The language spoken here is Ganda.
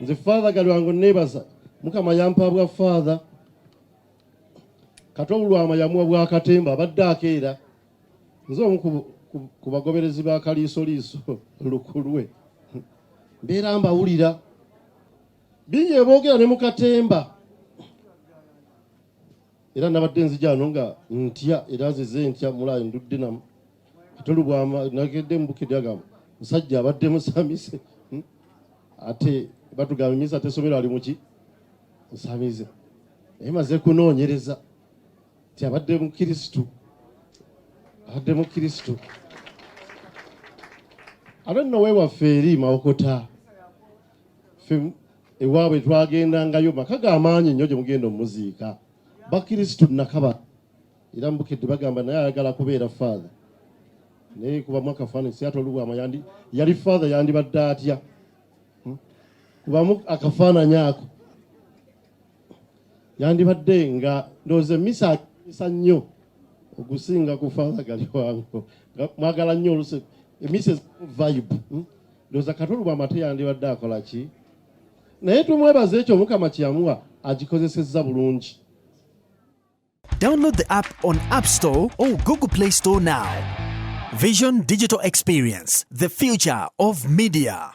nze Faaza galwango nebaza Mukama yampa bwa Faaza Kato Lubwama yamuwa bwa katemba abadde akeera nze omu ku bagoberezi ba kaliisoliiso lukulwe mbeera mbawulira binye boogera ne mu katemba era nabadde nzijano nga ntya era nzize ntya mulayi ndudde namu Kato Lubwama nakedde mbukidde agamba musajja abadde musamize ate batugamba Mmisa tesomera ali muki musamize emaze kunoonyereza ti abadde mu Kristo abenno wewaffe eri Mawokota ffe ewaabwe twagendangayo maka g'amaanyi nnyo gye mugenda omuziika bakristo nakaba era mbukidde bagamba naye ayagala kubeera Faaza naye kubamu akafaananyi Kato Lubwama yali Faaza yandibadde atya kubamu akafaananyi ako yandibadde nga ndowooza Mmisa nnyo okusinga ku Faaza gali wangu mwagala nnyo oluse Mmisa vibe ndowooza Kato Lubwama teyandibadde akola ki naye tumwebaza ekyo Mukama kyamuwa agikozesezza bulungi. Download the app on App Store or Google Play Store now. Vision Digital Experience, the future of media.